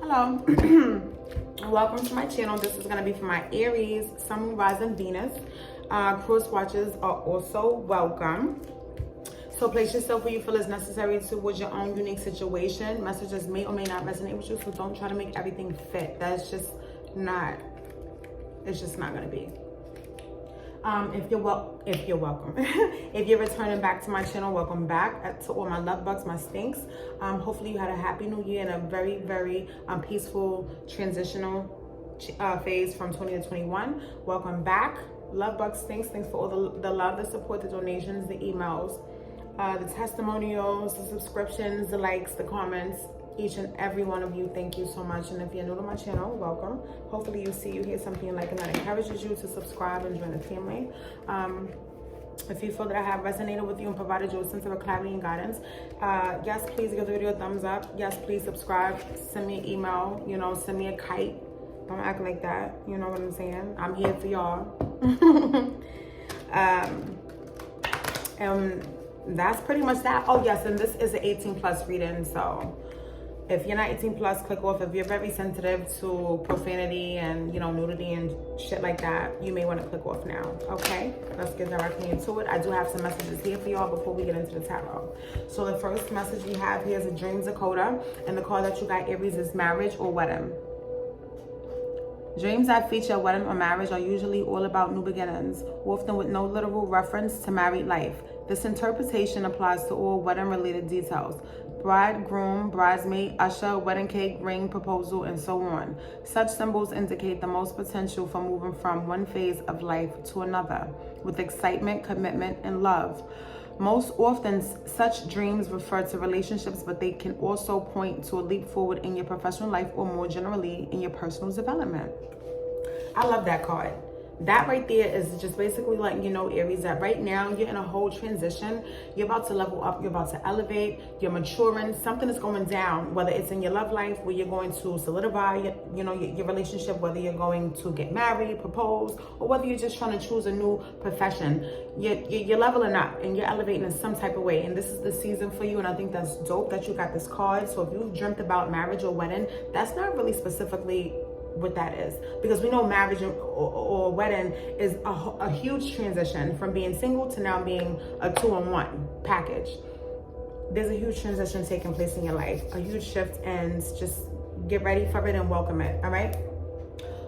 Hello. Welcome to my channel. This is going to be for my Aries, Sun, Moon, Rising, Venus. Cross watchers are also welcome. So place yourself where you feel is necessary towards your own unique situation. Messages may or may not resonate with you, so don't try to make everything fit. That's just not, it's just not going to be. If you're welcome. If you're returning back to my channel, welcome back to all my love bugs, my stinks. Hopefully you had a happy new year and a very, very peaceful transitional phase from 20 to 21. Welcome back. Love bugs, stinks. Thanks for all the love, the support, the donations, the emails, the testimonials, the subscriptions, the likes, the comments. Each and every one of you, thank you so much. And if you're new to my channel, welcome. Hopefully you hear something like and that encourages you to subscribe and join the family. If you feel that I have resonated with you and provided you a sense of clarity and guidance, yes, please give the video a thumbs up. Yes, please subscribe. Send me an email, send me a kite. Don't act like that. You know what I'm saying? I'm here for y'all. And that's pretty much that. Oh yes, and this is an 18+ reading, so if you're not 18+, click off. If you're very sensitive to profanity and, nudity and shit like that, you may want to click off now, okay? Let's get directly into it. I do have some messages here for y'all before we get into the tarot. So the first message we have here is a Dreams Dakota, and the card that you got, Aries, is marriage or wedding. Dreams that feature a wedding or marriage are usually all about new beginnings, often with no literal reference to married life. This interpretation applies to all wedding-related details: bride, groom, bridesmaid, usher, wedding cake, ring, proposal, and so on. Such symbols indicate the most potential for moving from one phase of life to another, with excitement, commitment, and love. Most often, such dreams refer to relationships, but they can also point to a leap forward in your professional life or more generally in your personal development. I love that card. That right there is just basically letting you know, Aries, that right now you're in a whole transition. You're about to level up. You're about to elevate. You're maturing. Something is going down, whether it's in your love life where you're going to solidify your relationship, whether you're going to get married, propose, or whether you're just trying to choose a new profession. You're leveling up and you're elevating in some type of way. And this is the season for you. And I think that's dope that you got this card. So if you've dreamt about marriage or wedding, that's not really specifically what that is, because we know marriage or wedding is a huge transition from being single to now being a 2-in-1 package. There's a huge transition taking place in your life, a huge shift, and just get ready for it and welcome it. All right,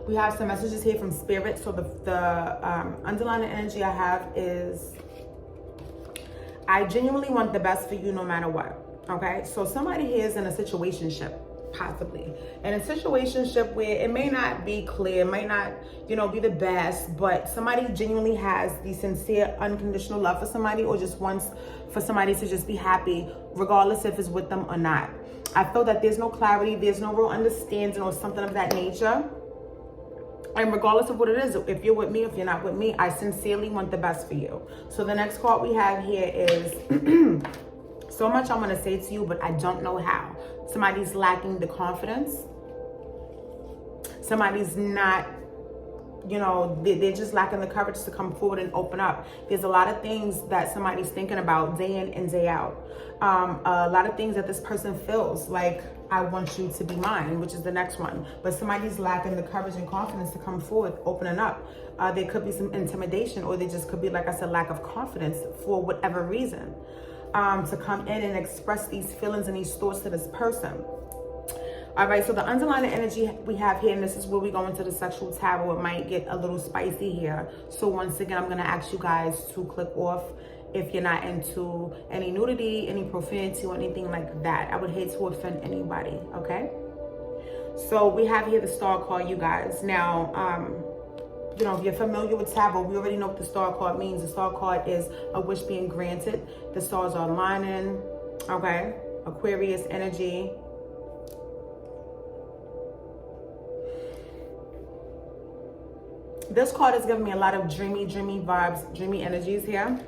we have some messages here from Spirit. So the underlying energy I have is, I genuinely want the best for you no matter what. Okay, so somebody here is in a situationship, possibly in a situationship where it may not be clear, might not be the best, but somebody genuinely has the sincere unconditional love for somebody, or just wants for somebody to just be happy regardless if it's with them or not. I feel that there's no clarity, there's no real understanding or something of that nature, and regardless of what it is, if you're with me, if you're not with me, I sincerely want the best for you. So the next card we have here is so much I want to say to you, but I don't know how. Somebody's lacking the confidence. Somebody's not, they're just lacking the courage to come forward and open up. There's a lot of things that somebody's thinking about day in and day out. A lot of things that this person feels like, I want you to be mine, which is the next one. But somebody's lacking the courage and confidence to come forward, opening up. There could be some intimidation, or there just could be, like I said, lack of confidence for whatever reason. To come in and express these feelings and these thoughts to this person. All right, so the underlying energy we have here, and this is where we go into the sexual tarot. It might get a little spicy here. So once again, I'm going to ask you guys to click off if you're not into any nudity, any profanity, or anything like that. I would hate to offend anybody, okay? So we have here the Star card, you guys. Now, if you're familiar with tarot, we already know what the Star card means. The Star card is a wish being granted. The stars are aligning, okay? Aquarius energy. This card is giving me a lot of dreamy vibes, dreamy energies here.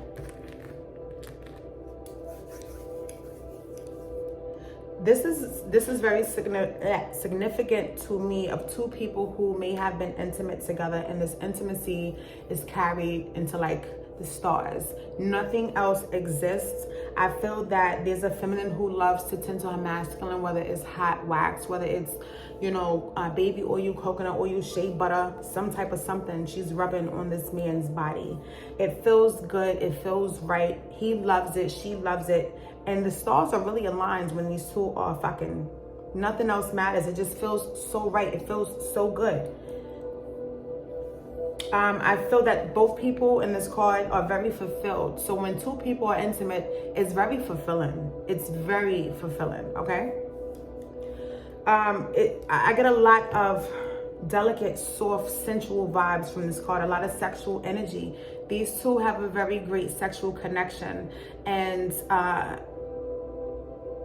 This is very significant to me, of two people who may have been intimate together, and this intimacy is carried into like the stars. Nothing else exists. I feel that there's a feminine who loves to tend to her masculine, whether it's hot wax, whether it's, you know, baby oil, coconut oil, shea butter, some type of something she's rubbing on this man's body. It feels good. It feels right. He loves it. She loves it. And the stars are really aligned when these two are fucking. Nothing else matters. It just feels so right. It feels so good. I feel that both people in this card are very fulfilled. So when two people are intimate, it's very fulfilling. It's very fulfilling, okay? I get a lot of delicate, soft, sensual vibes from this card, a lot of sexual energy. These two have a very great sexual connection and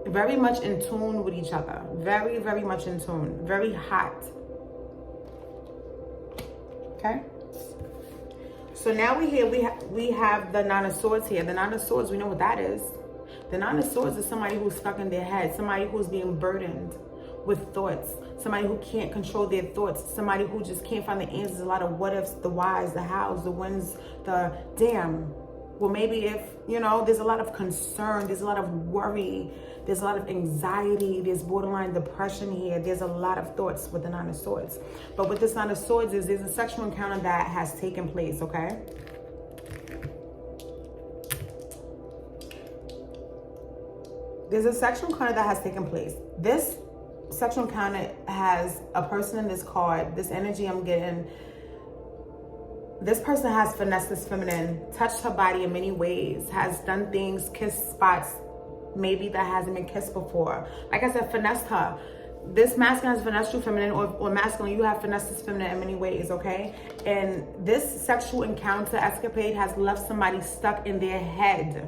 very much in tune with each other. Very, very much in tune. Very hot. Okay? So now we have the Nine of Swords here. The Nine of Swords, we know what that is. The Nine of Swords is somebody who's stuck in their head, somebody who's being burdened with thoughts, somebody who can't control their thoughts, somebody who just can't find the answers. A lot of what ifs, the whys, the hows, the whens, the damn. Well, maybe if, you know, there's a lot of concern, there's a lot of worry, there's a lot of anxiety, there's borderline depression here, there's a lot of thoughts with the Nine of Swords. But with this Nine of Swords is there's a sexual encounter that has taken place, okay? There's a sexual encounter that has taken place. This sexual encounter has a person in this card, this energy I'm getting. This person has finessed this feminine, touched her body in many ways, has done things, kissed spots maybe that hasn't been kissed before. Like I said, finessed her. This masculine has finessed you, feminine, or masculine, you have finessed this feminine in many ways, okay? And this sexual encounter, escapade, has left somebody stuck in their head,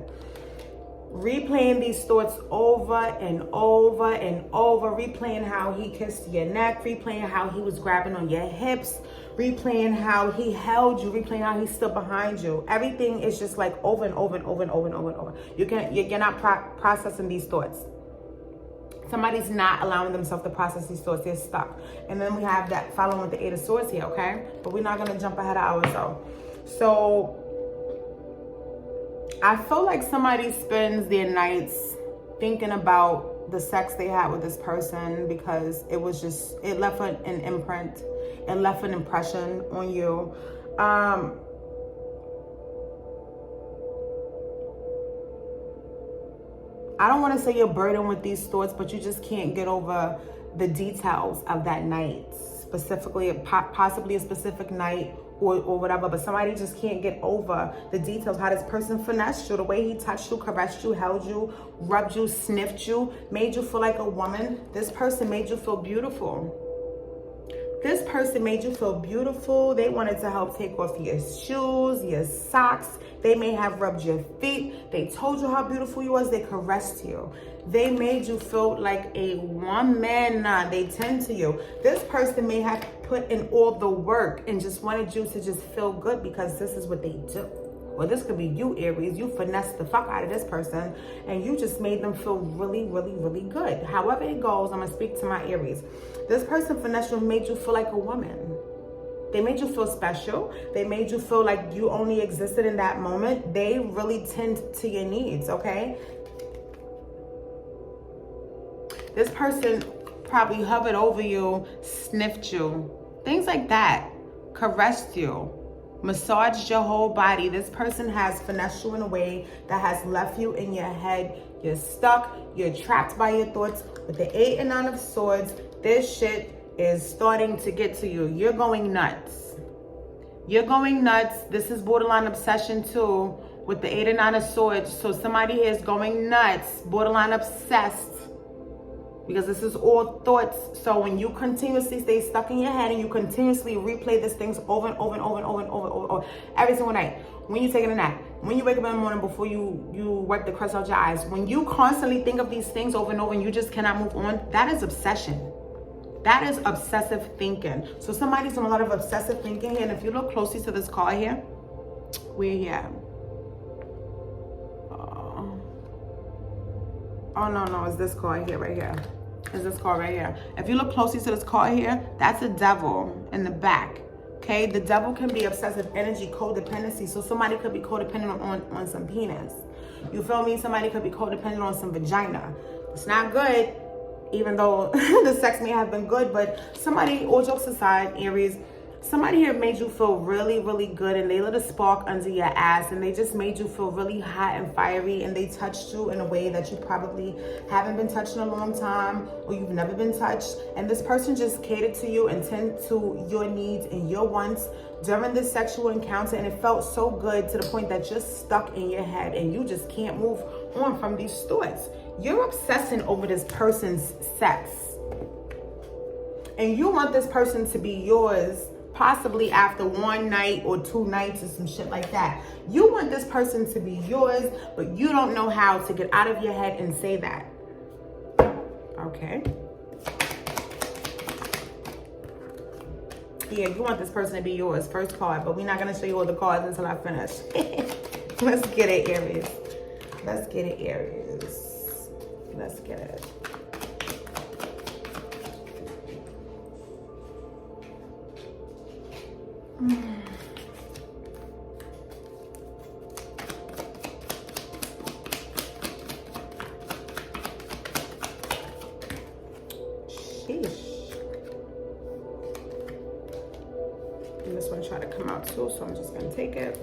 replaying these thoughts over and over and over, replaying how he kissed your neck, replaying how he was grabbing on your hips, replaying how he held you, replaying how he stood behind you. Everything is just like over and over and over and over and over and over. You're not processing these thoughts. Somebody's not allowing themselves to process these thoughts. They're stuck. And then we have that following with the Eight of Swords here, okay? But we're not going to jump ahead of ours though. So I feel like somebody spends their nights thinking about the sex they had with this person because it was just, it left an imprint. It left an impression on you. I don't want to say you're burdened with these thoughts, but you just can't get over the details of that night. Specifically, possibly a specific night or whatever, but somebody just can't get over the details, how this person finessed you, the way he touched you, caressed you, held you, rubbed you, sniffed you, made you feel like a woman. This person made you feel beautiful. This person made you feel beautiful. They wanted to help take off your shoes, your socks. They may have rubbed your feet. They told you how beautiful you was. They caressed you. They made you feel like a woman. They tend to you. This person may have put in all the work and just wanted you to just feel good because this is what they do. Or this could be you, Aries. You finessed the fuck out of this person and you just made them feel really, really, really good. However it goes, I'm going to speak to my Aries. This person finessed you, made you feel like a woman. They made you feel special. They made you feel like you only existed in that moment. They really tend to your needs, okay? This person probably hovered over you, sniffed you, things like that, caressed you, massaged your whole body. This person has finessed you in a way that has left you in your head. You're stuck. You're trapped by your thoughts. With the Eight and Nine of Swords, this shit is starting to get to you. You're going nuts. You're going nuts. This is borderline obsession too with the Eight and Nine of Swords. So somebody here is going nuts, borderline obsessed, because this is all thoughts. So when you continuously stay stuck in your head and you continuously replay these things over and over and over and over and over every single night, when you take a nap, when you wake up in the morning before you wipe the crust out your eyes, when you constantly think of these things over and over and you just cannot move on, that is obsession. That is obsessive thinking. So somebody's doing a lot of obsessive thinking here. And if you look closely to this card here, we're here. Oh, no, it's this card here, right here. It's this card right here. If you look closely to this card here, that's a devil in the back. Okay, the devil can be obsessive energy, codependency. So somebody could be codependent on some penis. You feel me? Somebody could be codependent on some vagina. It's not good, even though the sex may have been good. But somebody, all jokes aside, Aries, somebody here made you feel really, really good, and they lit a spark under your ass, and they just made you feel really hot and fiery, and they touched you in a way that you probably haven't been touched in a long time, or you've never been touched. And this person just catered to you and tend to your needs and your wants during this sexual encounter, and it felt so good to the point that you're stuck in your head and you just can't move on from these thoughts. You're obsessing over this person's sex, and you want this person to be yours, possibly after one night or 2 nights or some shit like that. You want this person to be yours, but you don't know how to get out of your head and say that. Okay. Yeah, you want this person to be yours. First card, but we're not going to show you all the cards until I finish. Let's get it, Aries. Let's get it, Aries. Let's get it. Sheesh. And this one tried to come out too, so I'm just gonna take it.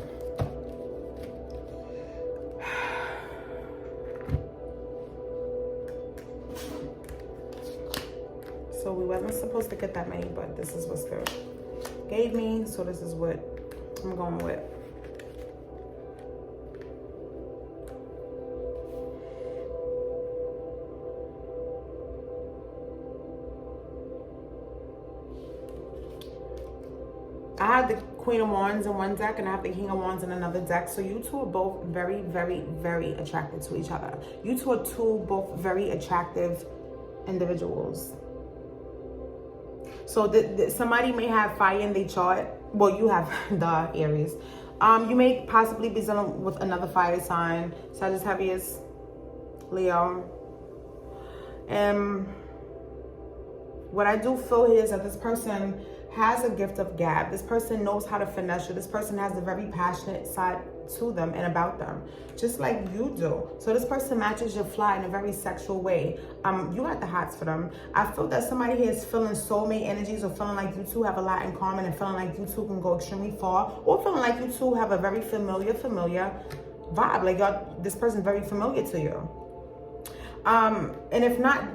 So we wasn't supposed to get that many, but this is what Spirit gave me, so this is what I'm going with. I have the Queen of Wands in one deck and I have the King of Wands in another deck. So you two are both very, very, very attracted to each other. You two are both very attractive individuals. So somebody may have fire in their chart. Well, you have the Aries. You may possibly be dealing with another fire sign. Sagittarius, Leo. And what I do feel here is that this person has a gift of gab. This person knows how to finesse you. This person has a very passionate side to them and about them, just like you do. So this person matches your fly in a very sexual way. You got the hots for them. I feel that somebody here is feeling soulmate energies, or feeling like you two have a lot in common, and feeling like you two can go extremely far, or feeling like you two have a very familiar vibe. Like y'all, this person's very familiar to you. And if not,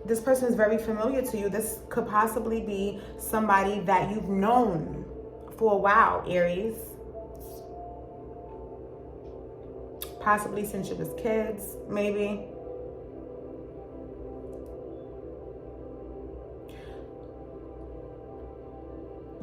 this person is very familiar to you. This could possibly be somebody that you've known for a while, Aries. Possibly since you was kids, maybe.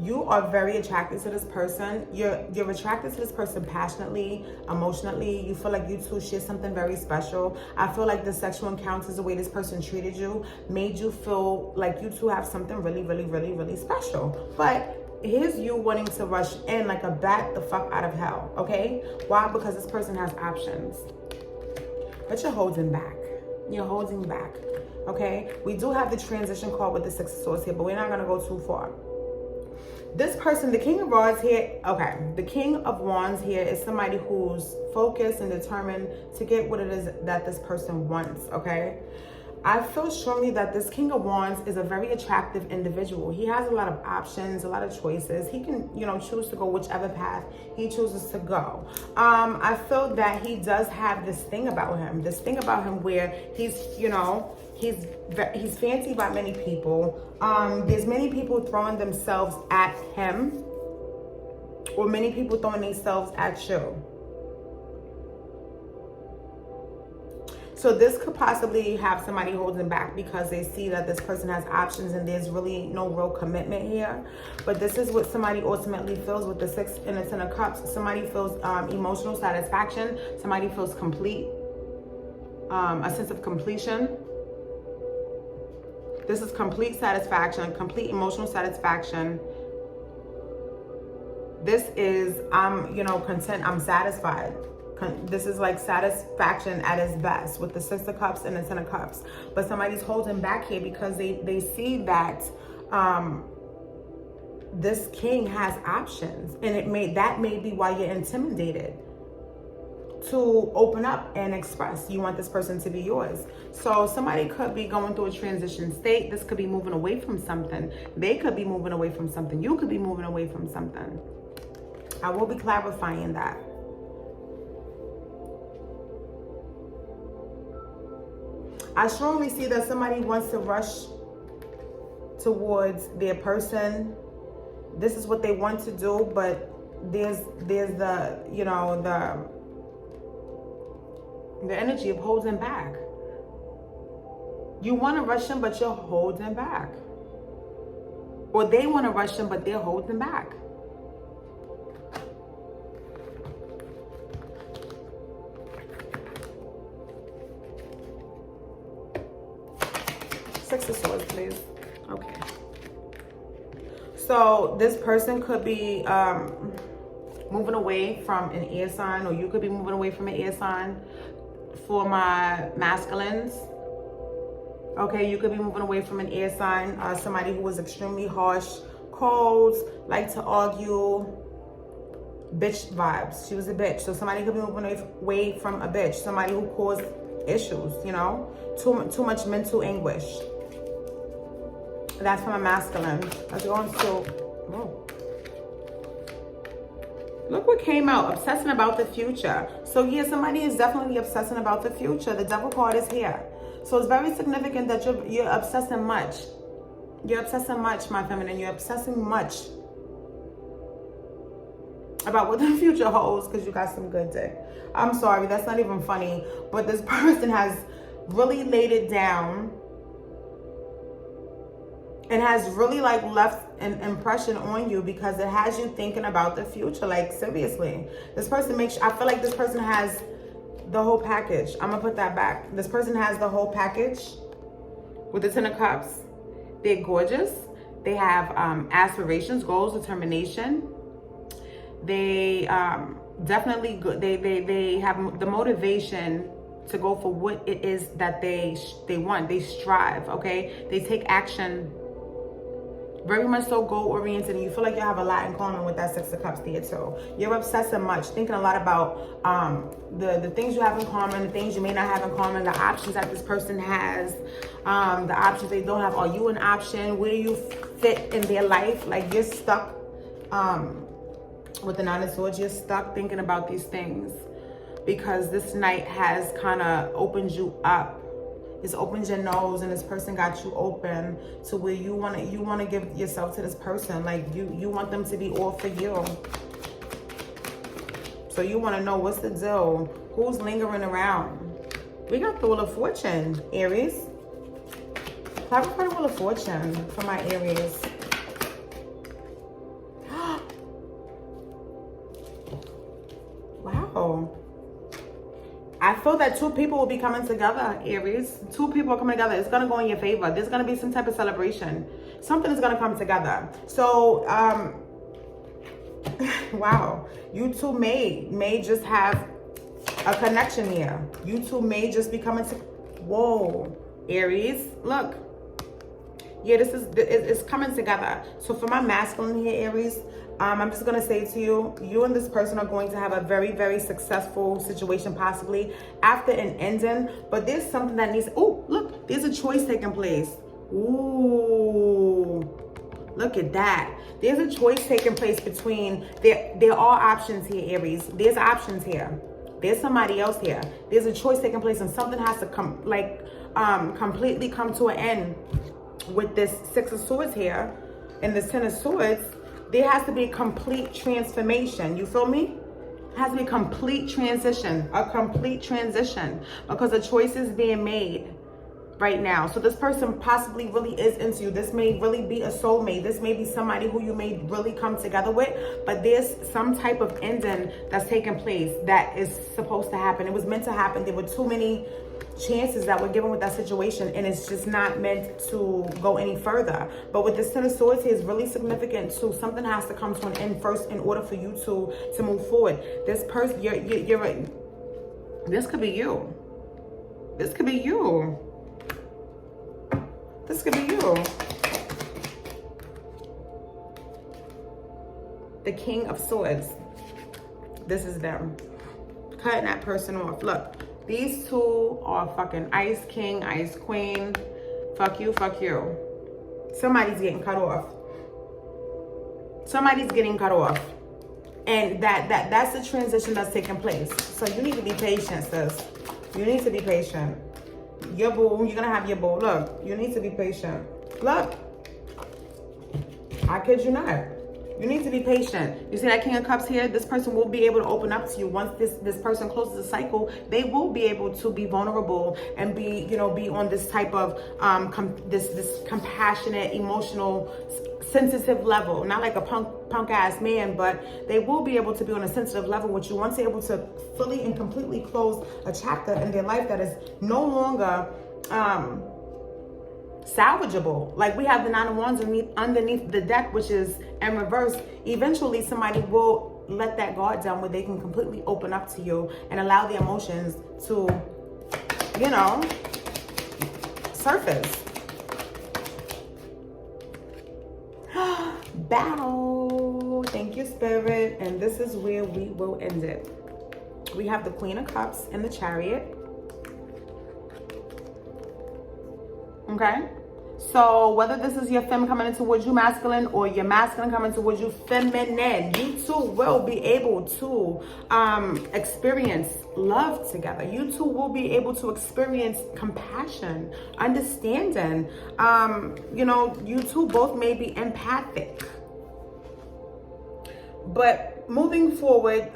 You are very attracted to this person. You're attracted to this person passionately, emotionally. You feel like you two share something very special. I feel like the sexual encounters, the way this person treated you, made you feel like you two have something really, really, really, really special. But here's you wanting to rush in like a bat the fuck out of hell, okay? Why? Because this person has options. But you're holding back. You're holding back, okay? We do have the transition card with the Six of Swords here, but we're not going to go too far. This person, the King of Wands here, okay, the King of Wands here is somebody who's focused and determined to get what it is that this person wants, okay? I feel strongly that this King of Wands is a very attractive individual. He has a lot of options, a lot of choices. He can, choose to go whichever path he chooses to go. I feel that he does have this thing about him where he's, he's fancied by many people. There's many people throwing themselves at him, or many people throwing themselves at you. So this could possibly have somebody holding back because they see that this person has options and there's really no real commitment here. But this is what somebody ultimately feels with the 6 and the 10 of Cups. Somebody feels emotional satisfaction. Somebody feels complete, a sense of completion. This is complete satisfaction, complete emotional satisfaction. This is, I'm content, I'm satisfied. This is like satisfaction at its best with the 6 of Cups and the 10 of Cups. But somebody's holding back here because they see that this king has options, and that may be why you're intimidated to open up and express you want this person to be yours. So somebody could be going through a transition state. This could be moving away from something. They could be moving away from something. You could be moving away from something. I will be clarifying that. I strongly see that somebody wants to rush towards their person. This is what they want to do, but there's the, you know, the energy of holding back. You want to rush them, but you're holding back. Or they want to rush them, but they're holding back. Six of Swords, please. Okay. So this person could be moving away from an air sign, or you could be moving away from an air sign. For my masculines, okay, you could be moving away from an air sign, somebody who was extremely harsh, cold, like to argue, bitch vibes. She was a bitch. So somebody could be moving away from a bitch, somebody who caused issues, you know, too much mental anguish. That's from a masculine. Let's go into, oh. Look what came out, obsessing about the future. So yeah, somebody is definitely obsessing about the future. The Devil card is here. So it's very significant that you're obsessing much. You're obsessing much, my feminine. You're obsessing much about what the future holds, because you got some good dick. I'm sorry, that's not even funny. But this person has really laid it down and has really like left an impression on you, because it has you thinking about the future. Like seriously, this person I feel like this person has the whole package. I'm gonna put that back. This person has the whole package with the Ten of Cups. They're gorgeous. They have aspirations, goals, determination. They definitely good. They have the motivation to go for what it is that they want. They strive. Okay, they take action. Very much so goal-oriented, and you feel like you have a lot in common with that Six of Cups there too. You're obsessing much, thinking a lot about the things you have in common, the things you may not have in common, the options that this person has, the options they don't have. Are you an option? Where do you fit in their life? Like you're stuck with the Nine of Swords. You're stuck thinking about these things because this night has kind of opened you up. It's opened your nose, and this person got you open to where you want to give yourself to this person. Like you want them to be all for you. So you want to know what's the deal, who's lingering around. We got the Wheel of Fortune, Aries. Clarify the Wheel of Fortune for my Aries. Wow. I feel that two people will be coming together, Aries. Two people are coming together. It's going to go in your favor. There's going to be some type of celebration. Something is going to come together. So, wow. You two may just have a connection here. You two may just be coming to... Whoa, Aries. Look. Yeah, it's coming together. So for my masculine here, Aries, I'm just going to say to you, you and this person are going to have a very, very successful situation, possibly after an ending. But there's something that needs... Oh, look, there's a choice taking place. Ooh, look at that. There's a choice taking place between... There are options here, Aries. There's options here. There's somebody else here. There's a choice taking place, and something has to come, like, completely come to an end with this Six of Swords here and this Ten of Swords. There has to be a complete transformation. You feel me? It has to be a complete transition. A complete transition. Because a choice is being made right now. So this person possibly really is into you. This may really be a soulmate. This may be somebody who you may really come together with. But there's some type of ending that's taking place that is supposed to happen. It was meant to happen. There were too many chances that were given with that situation, and it's just not meant to go any further. But with this Ten of Swords here, is really significant too. Something has to come to an end first in order for you to move forward. This person, you're right. This could be you. This could be you. This could be you. the King of Swords. This is them. Cutting that person off. Look, these two are fucking Ice King, Ice Queen. Fuck you, fuck you. Somebody's getting cut off. Somebody's getting cut off. And that's the transition that's taking place. So you need to be patient, sis. You need to be patient. Your boo, you're gonna have your boo. Look, you need to be patient. Look, I kid you not. You need to be patient. You see that King of Cups here? This person will be able to open up to you. Once this person closes the cycle, they will be able to be vulnerable and be, you know, be on this type of this compassionate, emotional, sensitive level. Not like a punk ass man, but they will be able to be on a sensitive level with you once they're able to fully and completely close a chapter in their life that is no longer salvageable. Like we have the Nine of Wands underneath the deck, which is in reverse. Eventually somebody will let that guard down where they can completely open up to you and allow the emotions to, you know, surface. Bow. Thank you, Spirit. And this is where we will end it. We have the Queen of Cups in the Chariot. Okay, so whether this is your femme coming in towards you masculine or your masculine coming towards you feminine, you two will be able to experience love together. You two will be able to experience compassion, understanding. You know, you two both may be empathic. But moving forward,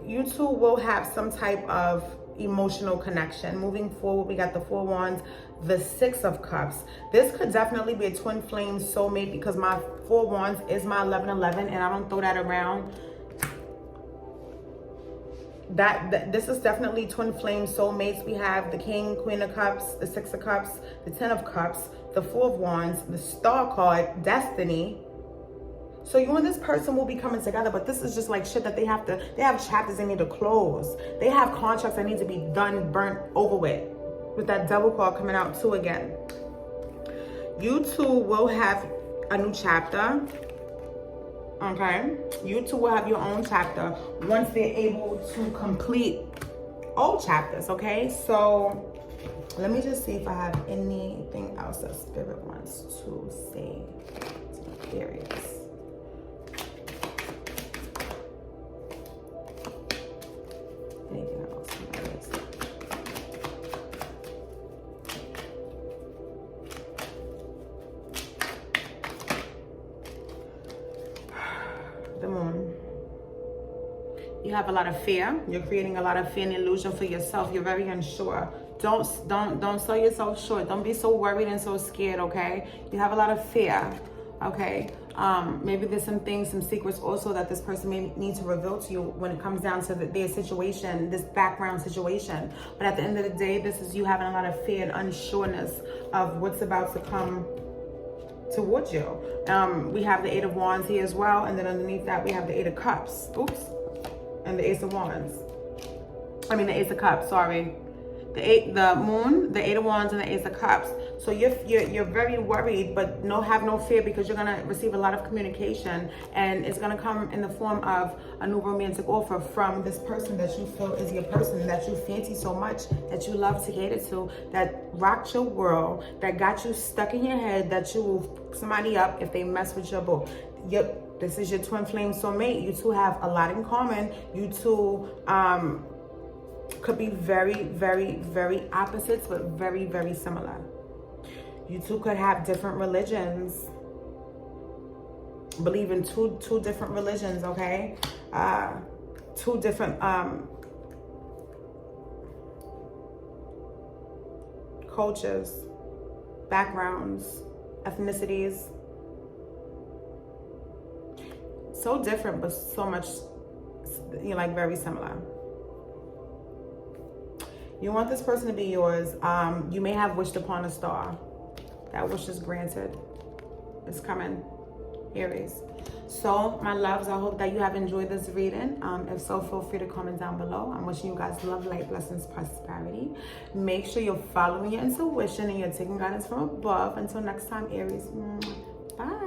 you two will have some type of emotional connection. Moving forward, we got the Four Wands, the Six of Cups. This could definitely be a twin flame soulmate because my Four Wands is my 1111 and I don't throw that around. This is definitely twin flame soulmates. We have the King, Queen of Cups, the Six of Cups, the Ten of Cups, the Four of Wands, the Star card, Destiny. So you and this person will be coming together, but this is just like shit that they have chapters they need to close. They have contracts that need to be done, burnt, over with that double card coming out too again. You two will have a new chapter. Okay? You two will have your own chapter once they're able to complete old chapters, okay? So let me just see if I have anything else that Spirit wants to say to Aries. Anything else? The Moon. You have a lot of fear. You're creating a lot of fear and illusion for yourself. You're very unsure. Don't sell yourself short. Don't be so worried and so scared, okay? You have a lot of fear, okay? Maybe there's some things, some secrets also that this person may need to reveal to you when it comes down to their situation, this background situation. But at the end of the day, this is you having a lot of fear and unsureness of what's about to come towards you. We have the Eight of Wands here as well. And then underneath that, we have the Eight of Cups. Oops. And the Ace of Wands. I mean, the Ace of Cups, sorry. The Moon, the Eight of Wands, and the Ace of Cups. So you're very worried, but have no fear because you're gonna receive a lot of communication, and it's gonna come in the form of a new romantic offer from this person that you feel is your person, that you fancy so much, that you love to cater to, that rocked your world, that got you stuck in your head, that you will fuck somebody up if they mess with your boo. This is your twin flame soulmate. You two have a lot in common. You two could be very, very, very opposites, but very, very similar. You two could have different religions, believe in two different religions, okay? Two different cultures, backgrounds, ethnicities. So different, but so much, like very similar. You want this person to be yours. You may have wished upon a star. That wish is granted. It's coming, Aries. So, my loves, I hope that you have enjoyed this reading. If so, feel free to comment down below. I'm wishing you guys love, light, blessings, prosperity. Make sure you're following your intuition and you're taking guidance from above. Until next time, Aries. Bye.